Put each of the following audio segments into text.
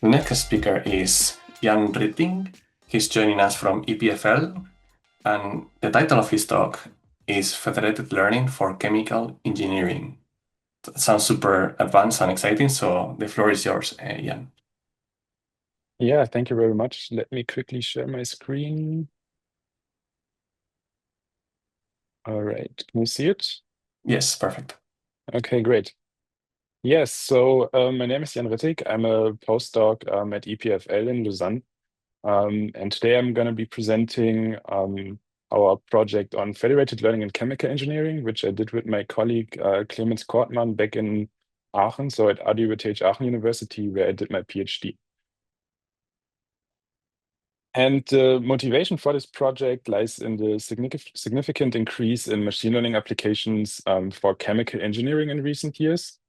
The next speaker is Rittig. He's joining us from EPFL, and the title of his talk is Federated Learning for Chemical Engineering. That sounds super advanced and exciting, so the floor is yours, Jan. Yeah, thank you very much. Let me quickly share my screen. All right, can you see it? Yes, perfect. Okay, great. Yes, so my name is Jan Rittig. I'm a postdoc at EPFL in Lausanne. And today I'm going to be presenting our project on federated learning in chemical engineering, which I did with my colleague Clemens Kortmann back in Aachen, so at RWTH Aachen University, where I did my PhD. And the motivation for this project lies in the significant increase in machine learning applications for chemical engineering in recent years.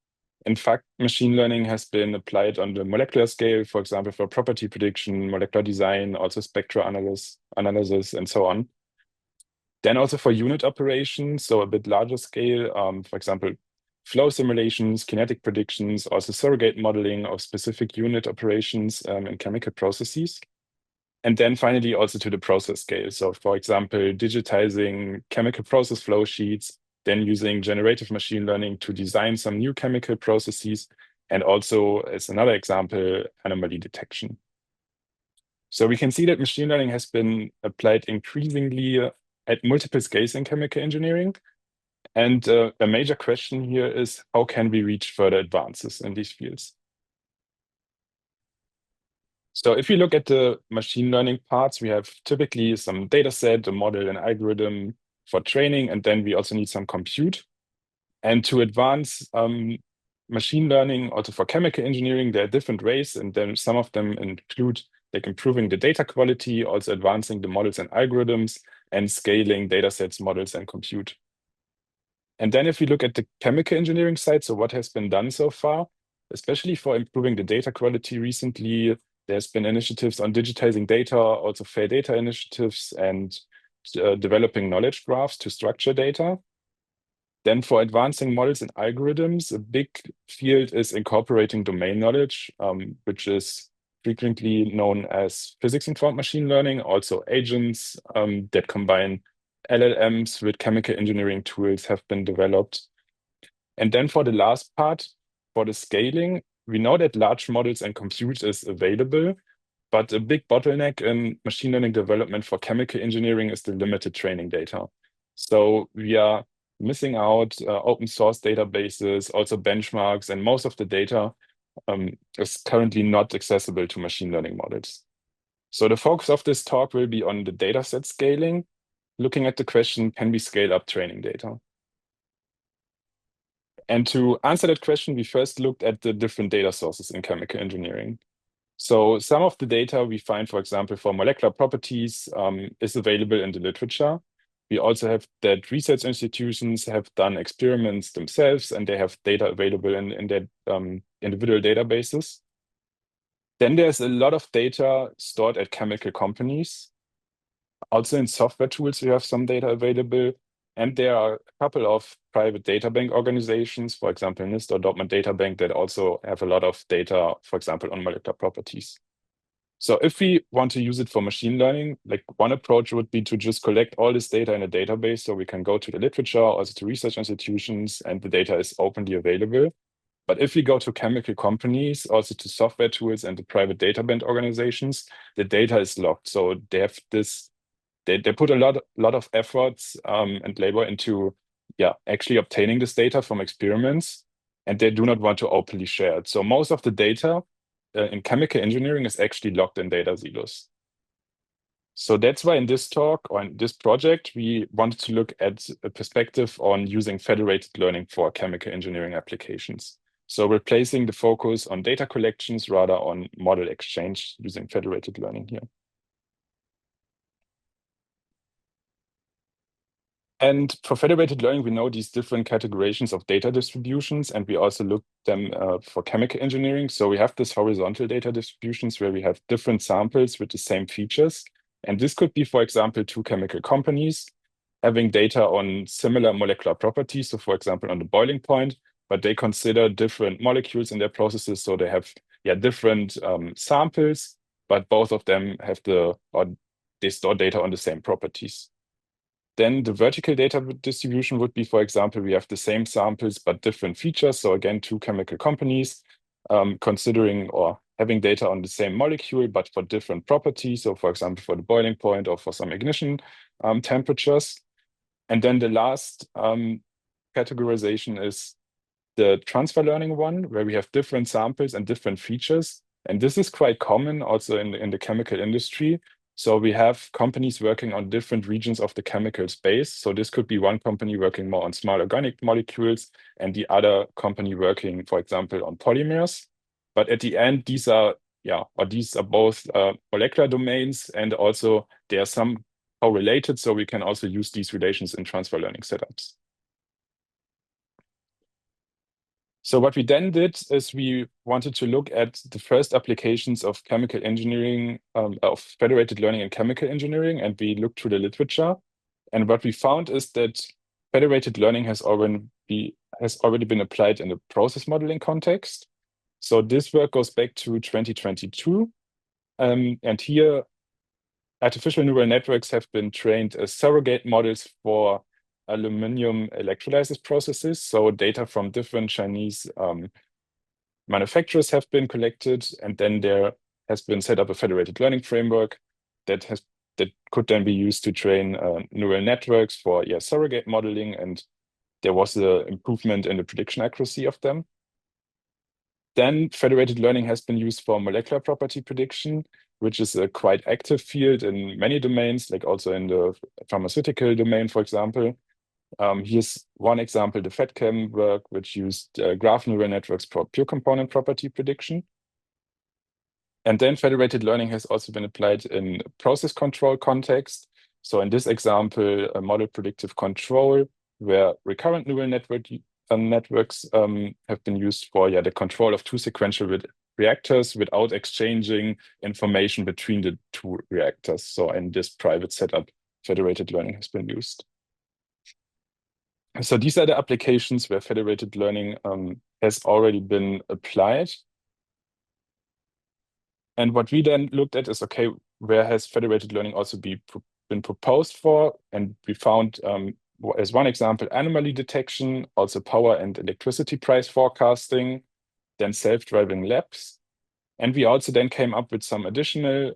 In fact, machine learning has been applied on the molecular scale, for example, for property prediction, molecular design, also spectral analysis, and so on. Then also for unit operations, so a bit larger scale, for example, flow simulations, kinetic predictions, also surrogate modeling of specific unit operations in chemical processes. And then finally, also to the process scale. So for example, digitizing chemical process flow sheets, then using generative machine learning to design some new chemical processes, and also, as another example, anomaly detection. So we can see that machine learning has been applied increasingly at multiple scales in chemical engineering. And a major question here is, how can we reach further advances in these fields? So if you look at the machine learning parts, we have typically some data set, a model, an algorithm for training, and then we also need some compute. And to advance machine learning, also for chemical engineering, there are different ways, and then some of them include like improving the data quality, also advancing the models and algorithms, and scaling data sets, models, and compute. And then if you look at the chemical engineering side, so what has been done so far, especially for improving the data quality recently, there's been initiatives on digitizing data, also fair data initiatives, and developing knowledge graphs to structure data. Then for advancing models and algorithms, a big field is incorporating domain knowledge, which is frequently known as physics-informed machine learning, also agents that combine LLMs with chemical engineering tools have been developed. And then for the last part, for the scaling, we know that large models and compute is available, but a big bottleneck in machine learning development for chemical engineering is the limited training data. So we are missing out open source databases, also benchmarks, and most of the data is currently not accessible to machine learning models. So the focus of this talk will be on the dataset scaling, looking at the question, can we scale up training data? And to answer that question, we first looked at the different data sources in chemical engineering. So some of the data we find, for example, for molecular properties is available in the literature. We also have that research institutions have done experiments themselves, and they have data available in their individual databases. Then there's a lot of data stored at chemical companies. Also in software tools, we have some data available. And there are a couple of private data bank organizations, for example, NIST or Dortmund Data Bank, that also have a lot of data, for example, on molecular properties. So if we want to use it for machine learning, like one approach would be to just collect all this data in a database so we can go to the literature, also to research institutions, and the data is openly available. But if we go to chemical companies, also to software tools and the private data bank organizations, the data is locked. So they have this, they put a lot of efforts and labor into actually obtaining this data from experiments, and they do not want to openly share it. So most of the data in chemical engineering is actually locked in data silos. So that's why in this talk or in this project, we wanted to look at a perspective on using federated learning for chemical engineering applications. So replacing the focus on data collections rather on model exchange using federated learning here. And for federated learning, we know these different categorizations of data distributions, and we also looked them for chemical engineering. So we have this horizontal data distributions where we have different samples with the same features. And this could be, for example, two chemical companies having data on similar molecular properties. So for example, on the boiling point, but they consider different molecules in their processes. So they have different samples, but both of them have they store data on the same properties. Then the vertical data distribution would be, for example, we have the same samples but different features. So again, two chemical companies considering or having data on the same molecule but for different properties. So for example, for the boiling point or for some ignition temperatures. And then the last categorization is the transfer learning one, where we have different samples and different features. And this is quite common also in the chemical industry. So we have companies working on different regions of the chemical space. So this could be one company working more on small organic molecules and the other company working, for example, on polymers. But at the end, these are both molecular domains, and also they are somehow related. So we can also use these relations in transfer learning setups. So what we then did is we wanted to look at the first applications of chemical engineering, of federated learning in chemical engineering, and we looked through the literature. And what we found is that federated learning has already been applied in the process modeling context. So this work goes back to 2022. And here, artificial neural networks have been trained as surrogate models for aluminum electrolysis processes. So data from different Chinese manufacturers have been collected, and then there has been set up a federated learning framework that could then be used to train neural networks for surrogate modeling, and there was an improvement in the prediction accuracy of them. Then federated learning has been used for molecular property prediction, which is a quite active field in many domains, like also in the pharmaceutical domain, for example. Here's one example, the FedChem work, which used graph neural networks for pure component property prediction. And then federated learning has also been applied in process control context. So in this example, a model predictive control, where recurrent neural networks have been used for the control of two sequential reactors without exchanging information between the two reactors. So in this private setup, federated learning has been used. So these are the applications where federated learning has already been applied. And what we then looked at is, okay, where has federated learning also been proposed for? And we found, as one example, anomaly detection, also power and electricity price forecasting, then self-driving labs. And we also then came up with some additional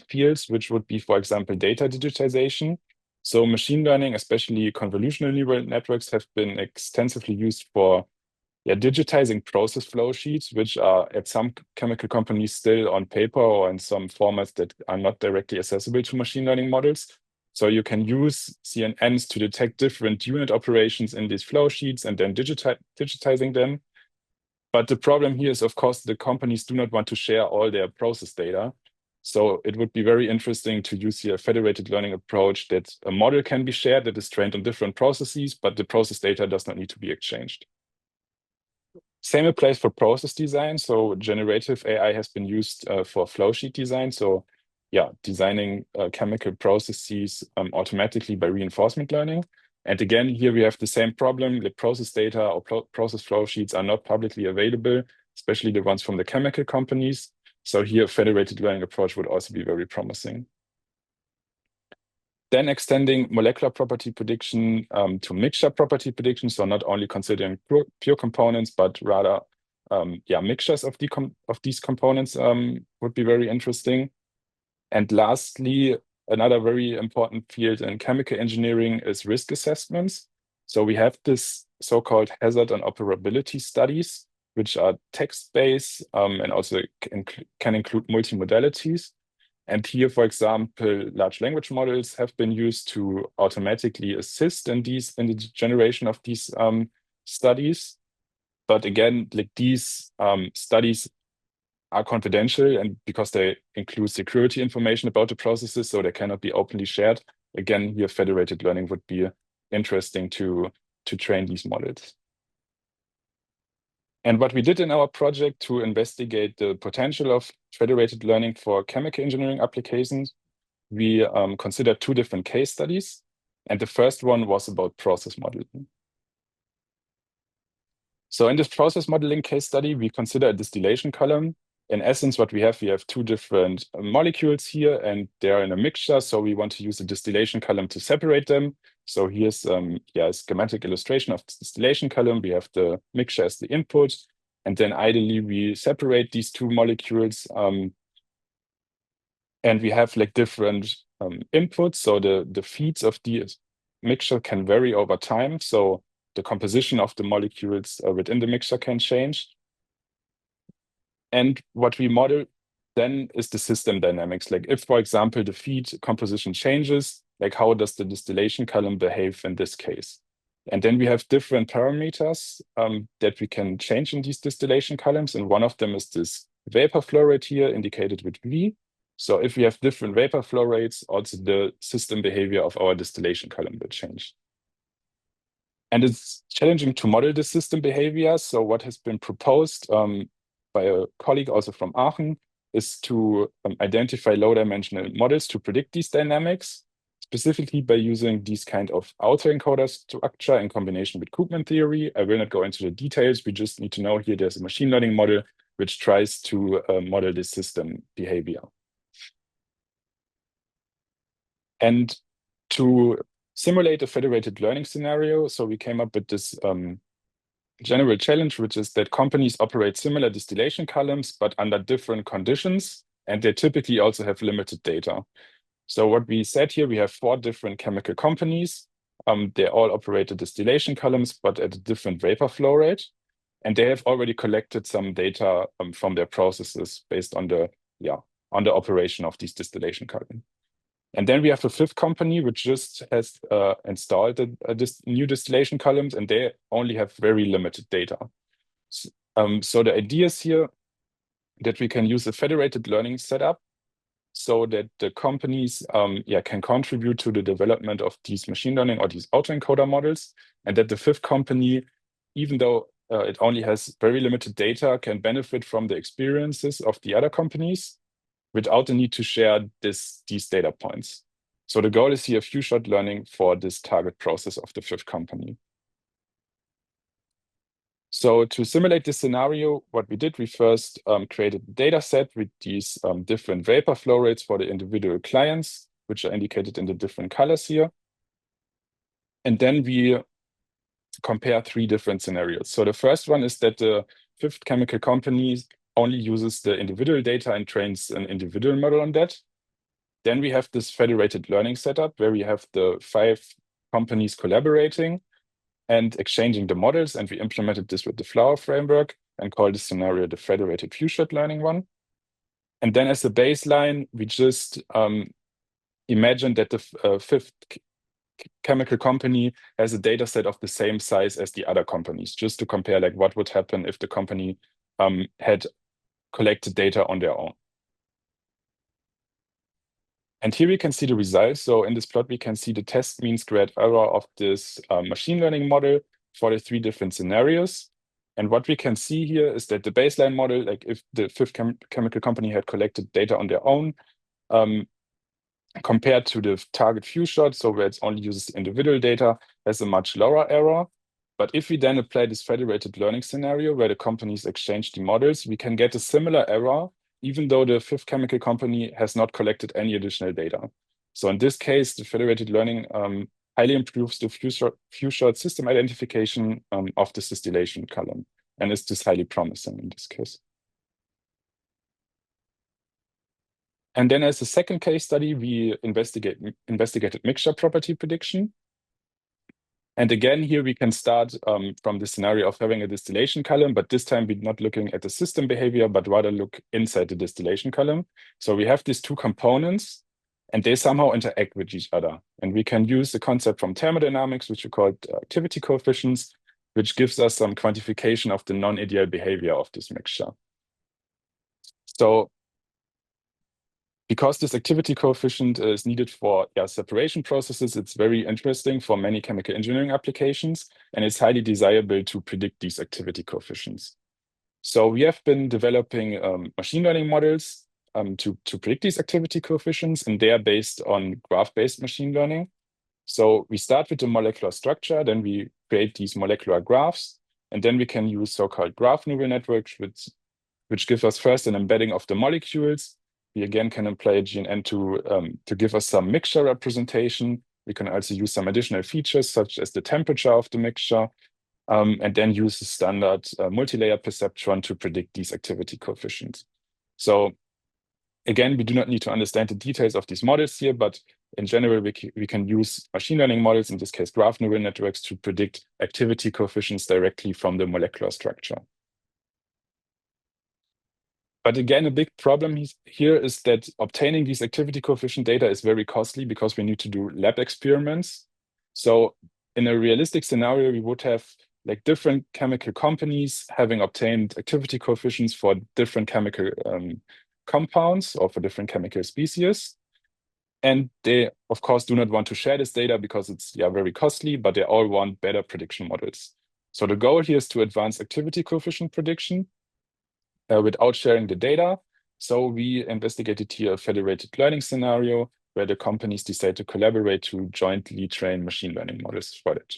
fields, which would be, for example, data digitization. So machine learning, especially convolutional neural networks, have been extensively used for digitizing process flow sheets, which are at some chemical companies still on paper or in some formats that are not directly accessible to machine learning models. So you can use CNNs to detect different unit operations in these flow sheets and then digitizing them. But the problem here is, of course, the companies do not want to share all their process data. So it would be very interesting to use here a federated learning approach that a model can be shared that is trained on different processes, but the process data does not need to be exchanged. Same applies for process design. So generative AI has been used for flow sheet design. So designing chemical processes automatically by reinforcement learning. And again, here we have the same problem. The process data or process flow sheets are not publicly available, especially the ones from the chemical companies. So here, federated learning approach would also be very promising. Then extending molecular property prediction to mixture property prediction. So not only considering pure components, but rather mixtures of these components would be very interesting. And lastly, another very important field in chemical engineering is risk assessments. So we have this so-called hazard and operability studies, which are text-based and also can include multimodalities. And here, for example, large language models have been used to automatically assist in the generation of these studies. But again, like these studies are confidential, and because they include security information about the processes, so they cannot be openly shared. Again, here federated learning would be interesting to train these models. And what we did in our project to investigate the potential of federated learning for chemical engineering applications, we considered two different case studies. And the first one was about process modeling. So in this process modeling case study, we consider a distillation column in essence, what we have two different molecules here, and they're in a mixture. So we want to use a distillation column to separate them. So here's a schematic illustration of the distillation column. We have the mixture as the input, and then ideally we separate these two molecules, and we have like different inputs. So the feeds of the mixture can vary over time. So the composition of the molecules within the mixture can change. And what we model then is the system dynamics. Like if, for example, the feed composition changes, like how does the distillation column behave in this case? And then we have different parameters that we can change in these distillation columns. And one of them is this vapor flow rate here indicated with V. So if we have different vapor flow rates, also the system behavior of our distillation column will change. And it's challenging to model the system behavior. So what has been proposed by a colleague also from Aachen is to identify low-dimensional models to predict these dynamics, specifically by using these kind of autoencoder structure in combination with Koopman theory. I will not go into the details. We just need to know here there's a machine learning model which tries to model this system behavior. And to simulate a federated learning scenario, so we came up with this general challenge, which is that companies operate similar distillation columns, but under different conditions, and they typically also have limited data. So what we said here, we have 4 different chemical companies. They all operate the distillation columns, but at a different vapor flow rate. And they have already collected some data from their processes based on the operation of these distillation columns. And then we have a 5th company, which just has installed this new distillation columns, and they only have very limited data. So the idea is here that we can use a federated learning setup so that the companies can contribute to the development of these machine learning or these autoencoder models, and that the 5th company, even though it only has very limited data, can benefit from the experiences of the other companies without the need to share these data points. So the goal is here few-shot learning for this target process of the 5th company. So to simulate this scenario, what we did, we first created a data set with these different vapor flow rates for the individual clients, which are indicated in the different colors here. And then we compare 3 different scenarios. So the first one is that the 5th chemical company only uses the individual data and trains an individual model on that. Then we have this federated learning setup where we have the 5 companies collaborating and exchanging the models, and we implemented this with the Flower framework and called this scenario the federated few-shot learning one. And then as a baseline, we just imagine that the 5th chemical company has a data set of the same size as the other companies, just to compare like what would happen if the company had collected data on their own. And here we can see the results. So in this plot, we can see the test mean squared error of this machine learning model for the 3 different scenarios. And what we can see here is that the baseline model, like if the 5th chemical company had collected data on their own, compared to the target few shot, so where it only uses individual data, has a much lower error. But if we then apply this federated learning scenario where the companies exchange the models, we can get a similar error, even though the 5th chemical company has not collected any additional data. So in this case, the federated learning highly improves the few shot system identification of the distillation column, and is just highly promising in this case. And then as a second case study, we investigated mixture property prediction. And again, here we can start from the scenario of having a distillation column, but this time we're not looking at the system behavior, but rather look inside the distillation column. So we have these 2 components, and they somehow interact with each other. And we can use the concept from thermodynamics, which we call activity coefficients, which gives us some quantification of the non-ideal behavior of this mixture. So because this activity coefficient is needed for separation processes, it's very interesting for many chemical engineering applications, and it's highly desirable to predict these activity coefficients. So we have been developing machine learning models to predict these activity coefficients, and they are based on graph-based machine learning. So we start with the molecular structure, then we create these molecular graphs, and then we can use so-called graph neural networks, which give us first an embedding of the molecules. We again can employ GNN to give us some mixture representation. We can also use some additional features such as the temperature of the mixture, and then use the standard multi-layer perceptron to predict these activity coefficients. So again, we do not need to understand the details of these models here, but in general, we can use machine learning models, in this case, graph neural networks, to predict activity coefficients directly from the molecular structure. But again, a big problem here is that obtaining these activity coefficient data is very costly because we need to do lab experiments. So in a realistic scenario, we would have like different chemical companies having obtained activity coefficients for different chemical compounds or for different chemical species. And they, of course, do not want to share this data because it's very costly, but they all want better prediction models. So the goal here is to advance activity coefficient prediction without sharing the data. So we investigated here a federated learning scenario where the companies decide to collaborate to jointly train machine learning models for it.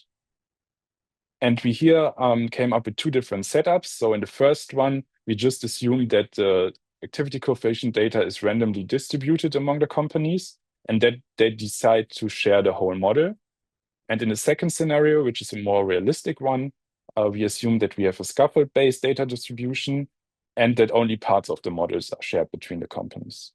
And we here came up with two different setups. So in the first one, we just assumed that the activity coefficient data is randomly distributed among the companies and that they decide to share the whole model. And in the second scenario, which is a more realistic one, we assume that we have a scaffold-based data distribution and that only parts of the models are shared between the companies.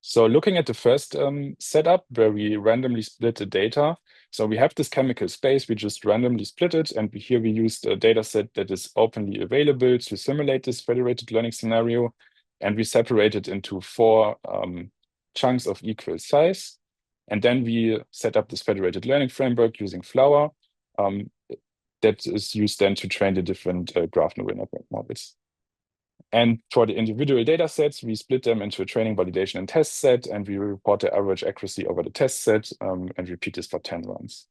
So looking at the first setup where we randomly split the data, so we have this chemical space, we just randomly split it, and here we used a data set that is openly available to simulate this federated learning scenario, and we separate it into 4 chunks of equal size. And then we set up this federated learning framework using Flower that is used then to train the different graph neural network models. And for the individual data sets, we split them into a training, validation, and test set, and we report the average accuracy over the test set and repeat this for 10 runs.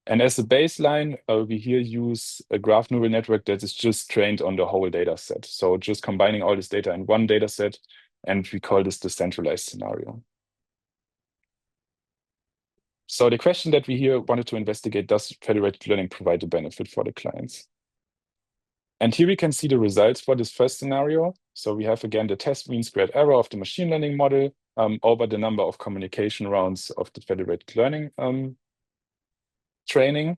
And as a baseline, we here use a graph neural network that is just trained on the whole data set. So just combining all this data in one data set, and we call this the centralized scenario. So the question that we here wanted to investigate, does federated learning provide a benefit for the clients? And here we can see the results for this first scenario. So we have again the test mean squared error of the machine learning model over the number of communication rounds of the federated learning training.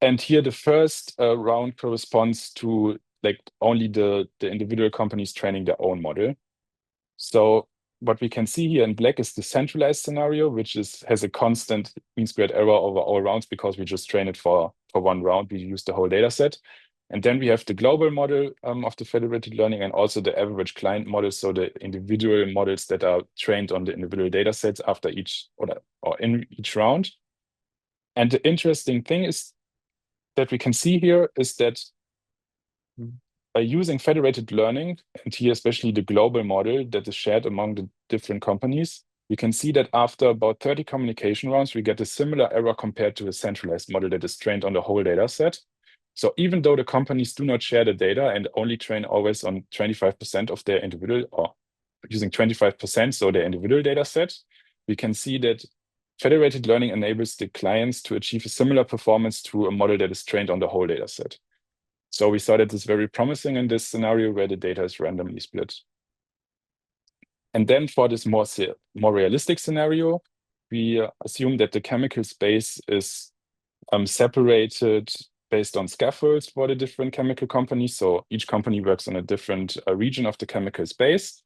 And here the first round corresponds to like only the individual companies training their own model. So what we can see here in black is the centralized scenario, which has a constant mean squared error over all rounds because we just train it for one round. We use the whole data set. And then we have the global model of the federated learning and also the average client model, so the individual models that are trained on the individual data sets after each or in each round. And the interesting thing is that we can see here is that by using federated learning, and here especially the global model that is shared among the different companies, we can see that after about 30 communication rounds, we get a similar error compared to a centralized model that is trained on the whole data set. So even though the companies do not share the data and only train always on 25% of their individual, or using 25%, so their individual data set, we can see that federated learning enables the clients to achieve a similar performance to a model that is trained on the whole data set. So we saw that this is very promising in this scenario where the data is randomly split. And then for this more realistic scenario, we assume that the chemical space is separated based on scaffolds for the different chemical companies. So each company works on a different region of the chemical space.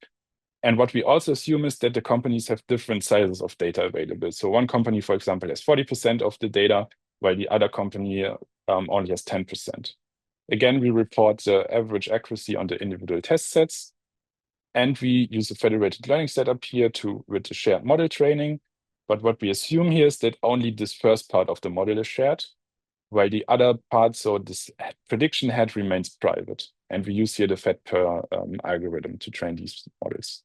And what we also assume is that the companies have different sizes of data available. So one company, for example, has 40% of the data, while the other company only has 10%. Again, we report the average accuracy on the individual test sets. And we use a federated learning setup here with the shared model training. But what we assume here is that only this first part of the model is shared, while the other part, so this prediction head, remains private. And we use here the FedPer algorithm to train these models.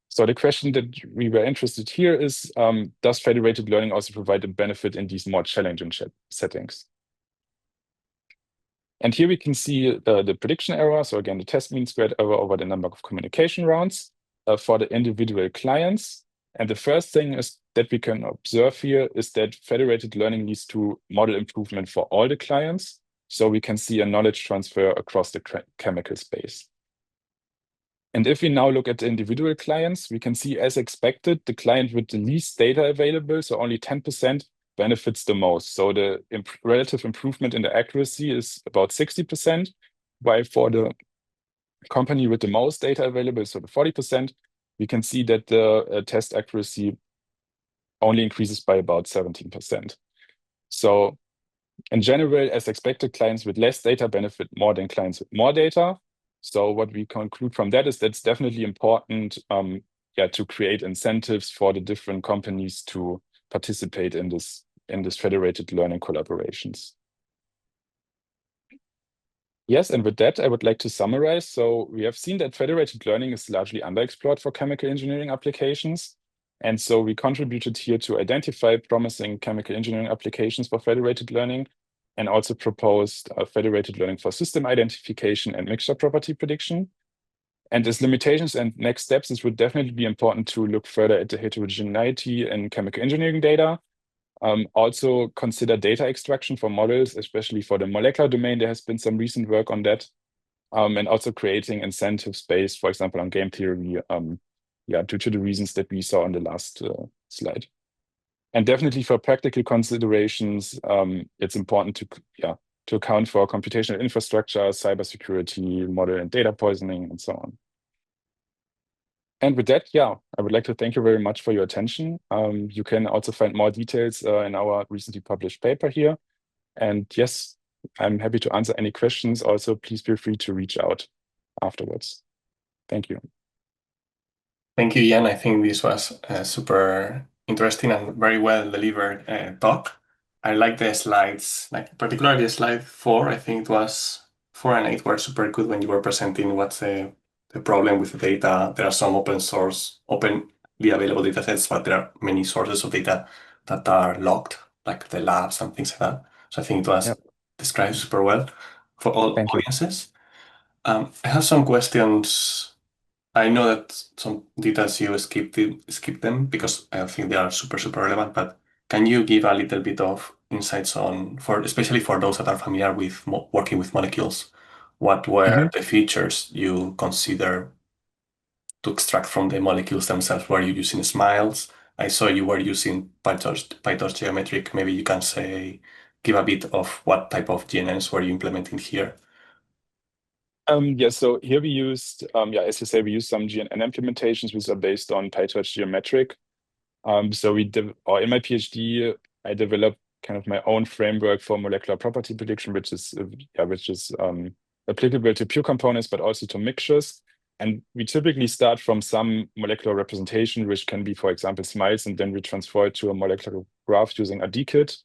So the question that we were interested here is, does federated learning also provide a benefit in these more challenging settings? And here we can see the prediction error. So again, the test mean squared error over the number of communication rounds for the individual clients. And the first thing is that we can observe here is that federated learning leads to model improvement for all the clients. so we can see a knowledge transfer across the chemical space. And if we now look at the individual clients, we can see, as expected, the client with the least data available, so only 10%, benefits the most. So the relative improvement in the accuracy is about 60%, while for the company with the most data available, so the 40%, we can see that the test accuracy only increases by about 17%. So in general, as expected, clients with less data benefit more than clients with more data. So what we conclude from that is that's definitely important, to create incentives for the different companies to participate in this federated learning collaborations. Yes, and with that, I would like to summarize. So we have seen that federated learning is largely underexplored for chemical engineering applications. And so we contributed here to identify promising chemical engineering applications for federated learning, and also proposed federated learning for system identification and mixture property prediction. And as limitations and next steps, it would definitely be important to look further at the heterogeneity in chemical engineering data. Also consider data extraction for models, especially for the molecular domain. There has been some recent work on that. And also creating incentives based, for example, on game theory, due to the reasons that we saw on the last slide. And definitely for practical considerations, it's important to account for computational infrastructure, cybersecurity, model and data poisoning, and so on. And with that, I would like to thank you very much for your attention. You can also find more details in our recently published paper here. And yes, I'm happy to answer any questions. Also, please feel free to reach out afterwards. Thank you. Thank you, Jan. I think this was a super interesting and very well delivered talk. I like the slides, like particularly slide 4. I think it was 4 and 8 were super good when you were presenting what's the problem with the data. There are some openly available data sets, but there are many sources of data that are locked, like the labs and things like that. So I think it was described super well for all Thank you. audiences. I have some questions. I know that some details you skip them because I think they are super relevant, but can you give a little bit of insights on, especially for those that are familiar with working with molecules, what were the features you consider to extract from the molecules themselves? Were you using smiles? I saw you were using PyTorch geometric. Maybe you can give a bit of what type of GNNs were you implementing here? So here we used, as you say, we used some GNN implementations which are based on PyTorch geometric. So in my PhD, I developed kind of my own framework for molecular property prediction, which is applicable to pure components, but also to mixtures. And we typically start from some molecular representation, which can be, for example, smiles, and then we transfer it to a molecular graph using a dkit.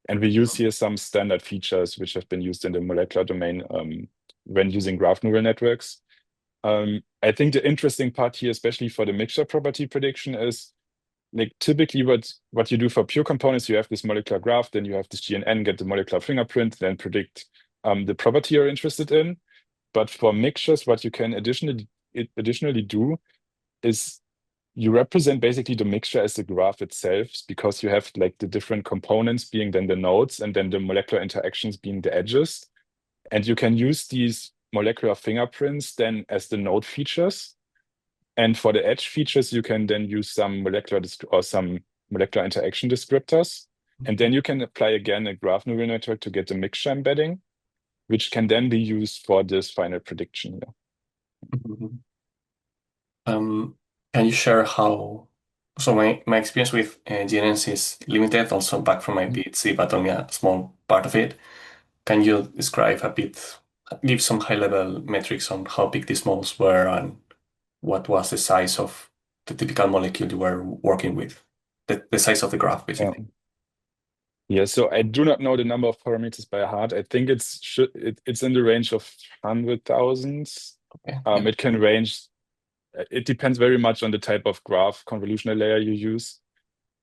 And we use here some standard features which have been used in the molecular domain when using graph neural networks. I think the interesting part here, especially for the mixture property prediction, is like typically what you do for pure components, you have this molecular graph, then you have this GNN, get the molecular fingerprint, then predict the property you're interested in. But for mixtures, what you can additionally do is you represent basically the mixture as the graph itself, because you have like the different components being then the nodes and then the molecular interactions being the edges. And you can use these molecular fingerprints then as the node features. And for the edge features, you can then use some molecular interaction descriptors. And then you can apply again a graph neural network to get the mixture embedding, which can then be used for this final prediction here. Mhm. Can you share how? So my experience with GNNs is limited, also back from my PhD, but only a small part of it. Can you describe a bit, give some high-level metrics on how big these models were and what was the size of the typical molecule you were working with? The size of the graph, basically. Yeah, so I do not know the number of parameters by heart. I think it's in the range of 100,000s. Okay. Yeah. It can range. It depends very much on the type of graph convolutional layer you use.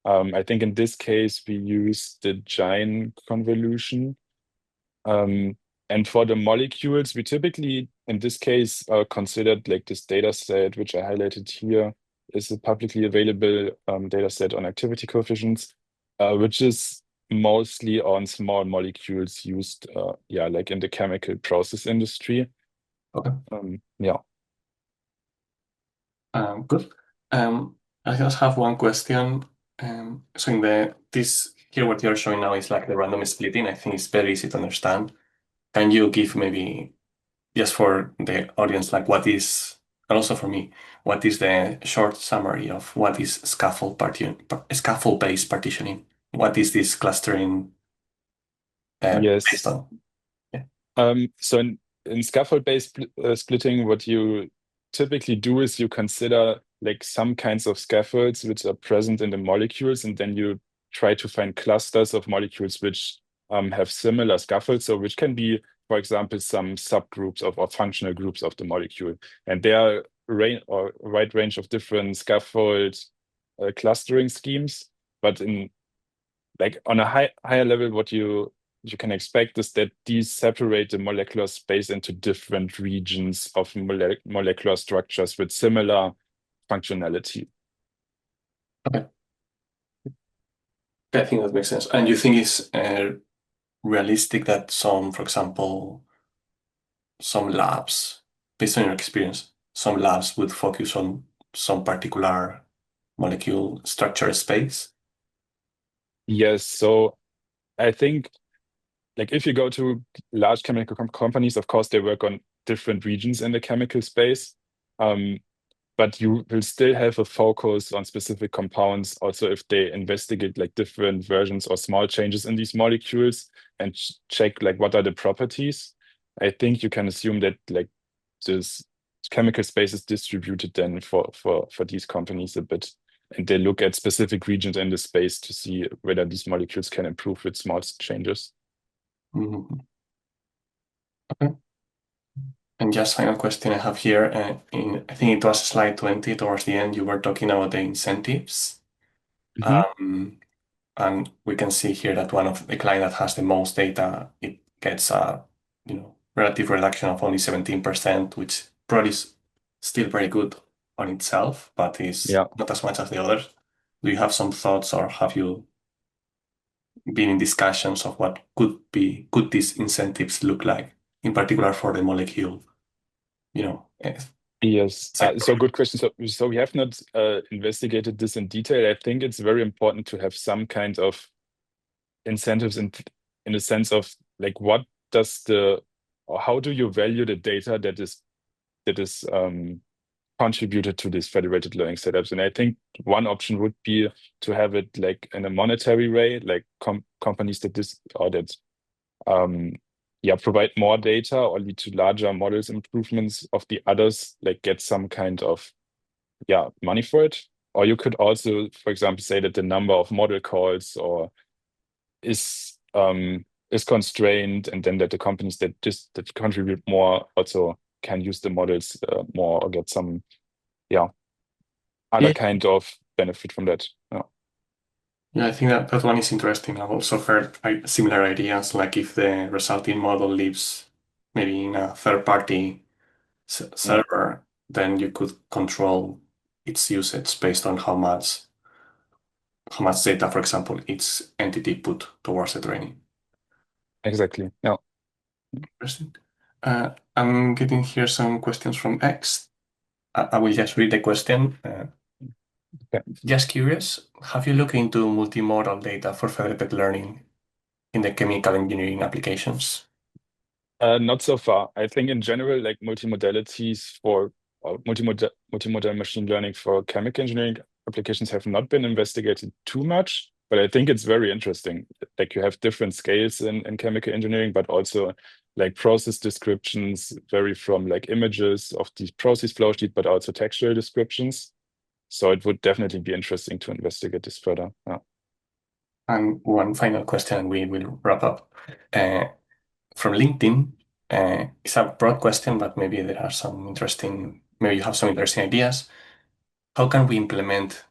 I think in this case we use the Gine convolution. And for the molecules, we typically, in this case, considered like this data set, which I highlighted here, is a publicly available data set on activity coefficients, which is mostly on small molecules used, yeah, like in the chemical process industry. Okay. Yeah. Good. Um, I just have one question. So in this here, what you're showing now is like the random splitting. I think it's very easy to understand. Can you give maybe just for the audience, like what is, and also for me, what is the short summary of what is scaffold-based partitioning? What is this clustering based Yes. on? Yeah. So in scaffold-based splitting, what you typically do is you consider like some kinds of scaffolds which are present in the molecules, and then you try to find clusters of molecules which have similar scaffolds, so which can be, for example, some subgroups of or functional groups of the molecule. And there are a wide range of different scaffold clustering schemes, but in like on a higher level, what you can expect is that these separate the molecular space into different regions of molecular structures with similar functionality. Okay. I think that makes sense. And you think it's realistic that some, for example, some labs, based on your experience, some labs would focus on some particular molecule structure space? Yes, so I think like if you go to large chemical companies, of course they work on different regions in the chemical space. Um, but you will still have a focus on specific compounds also if they investigate like different versions or small changes in these molecules and check like what are the properties. I think you can assume that like this chemical space is distributed then for these companies a bit, and they look at specific regions in the space to see whether these molecules can improve with small changes. Mhm. Okay. And just final question I have here. I think it was slide 20, towards the end, you were talking about the incentives. Mhm. Um, and we can see here that one of the client that has the most data, it gets a relative reduction of only 17%, which probably is still very good on itself, but is Yeah. not as much as the others. Do you have some thoughts, or have you been in discussions of what could these incentives look like, in particular for the molecule, Yes. sector? So good question. So we have not investigated this in detail. I think it's very important to have some kind of incentives in the sense of like what does the or how do you value the data that is contributed to these federated learning setups? And I think one option would be to have it like in a monetary way, like companies that this or that um, yeah, provide more data or lead to larger models improvements of the others, like get some kind of yeah money for it. Or you could also, for example, say that the number of model calls or is constrained, and then that the companies that contribute more also can use the models more or get some yeah other Yeah, kind of benefit from that. Yeah. yeah, I think that one is interesting. I've also heard similar ideas, like if the resulting model lives maybe in a third-party Yeah. server, then you could control its usage based on how much data, for example, each entity put towards the training. Exactly. Yeah. Interesting. I'm getting here some questions from X. I will just read the question. Okay. Just curious, have you looked into multimodal data for federated learning in the chemical engineering applications? Not so far. I think in general, like multimodalities for multimodal machine learning for chemical engineering applications have not been investigated too much, but I think it's very interesting. Like you have different scales in chemical engineering, but also like process descriptions vary from like images of the process flow sheet, but also textual descriptions. So it would definitely be interesting to investigate this further. Yeah. And one final question, and we will wrap up. Uh, from LinkedIn, it's a broad question, but maybe maybe you have some interesting ideas. How can we implement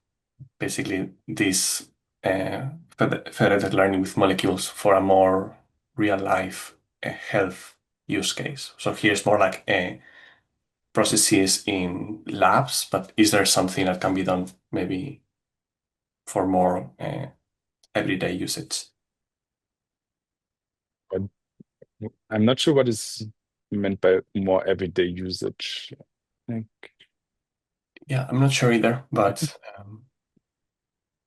basically this federated learning with molecules for a more real life health use case? So here's more like processes in labs, but is there something that can be done maybe for more everyday usage? I'm not sure what is meant by more everyday usage. Like, Yeah, I'm not sure either, but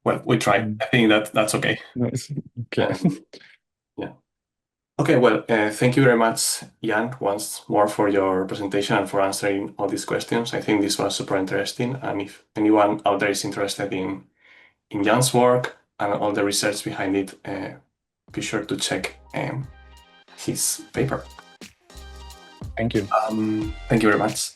well, we try. I think that's okay. nice. Okay. Yeah. Okay, well, thank you very much, Jan, once more for your presentation and for answering all these questions. I think this was super interesting. And if anyone out there is interested in Jan's work and all the research behind it, be sure to check his paper. Thank you. Thank you very much.